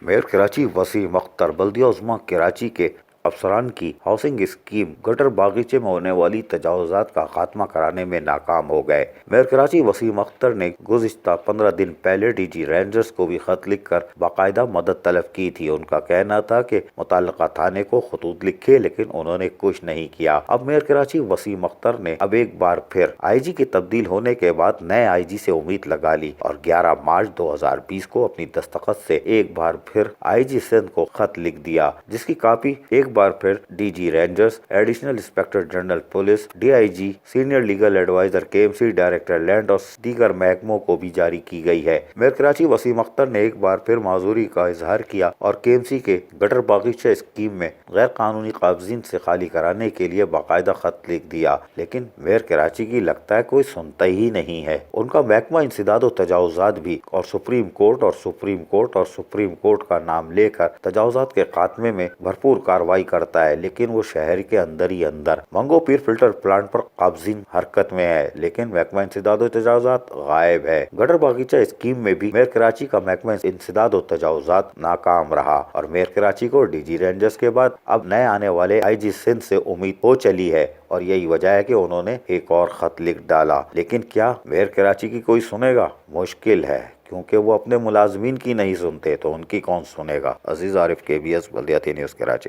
Mayor Karachi Wasim Akhtar بلدیہ عظمیٰ کراچی کے افسران کی ہاؤسنگ اسکیم گٹر باغیچے میں ہونے والی تجاوزات کا خاتمہ کرانے میں ناکام ہو گئے۔ میئر کراچی وسیم اختر نے گزشتہ 15 دن پہلے ڈی جی رینجرز کو بھی خط لکھ کر باقاعدہ مدد طلب کی تھی۔ ان کا کہنا تھا کہ متعلقہ تھانے کو خطوط لکھے لیکن انہوں نے کچھ نہیں کیا۔ اب میئر کراچی وسیم اختر نے اب ایک بار پھر آئی جی کی تبدیل ہونے کے بعد نئے آئی جی سے امید لگا لی اور 11 مارچ 2020 کو اپنی دستخط سے ایک بار پھر آئی جی سندھ کو خط لکھ دیا، جس کی کاپی ایک بار پھر D G rangers, additional inspector general police, D I G, senior legal adviser K M C, director land اور دیگر محکموں کو بھی جاری کی گئی ہے۔ میئر کراچی وسیم اختر نے ایک بار پھر معذوری کا اظہار کیا اور کے ایم سی کے گٹر باغیچہ اسکیم میں غیر قانونی قابضین سے خالی کرانے کے لیے باقاعدہ خط لکھ دیا، لیکن میئر کراچی کی لگتا ہے کوئی سنتا ہی نہیں ہے۔ ان کا محکمہ انسداد و تجاوزات بھی اور سپریم کورٹ اور سپریم کورٹ اور سپریم کورٹ کا نام لے کر تجاوزات کے خاتمے میں بھرپور کارروائی کرتا ہے، لیکن وہ شہر کے اندر ہی اندر منگو پیر فلٹر پلانٹ پر قابضین حرکت میں ہے، لیکن محکمہ انسداد و تجاوزات غائب ہے۔ گٹر باغیچہ اسکیم میں بھی میئر کراچی کا محکمہ انسداد و تجاوزات ناکام رہا اور میئر کراچی کو ڈی جی رینجرز کے بعد اب نئے آنے والے آئی جی سندھ سے امید ہو چلی ہے اور یہی وجہ ہے کہ انہوں نے ایک اور خط لکھ ڈالا، لیکن کیا میئر کراچی کی کوئی سنے گا؟ مشکل ہے، کیونکہ وہ اپنے ملازمین کی نہیں سنتے تو ان کی کون سنے گا۔ عزیز عارف، KBS بلدیاتی نیوز کراچی۔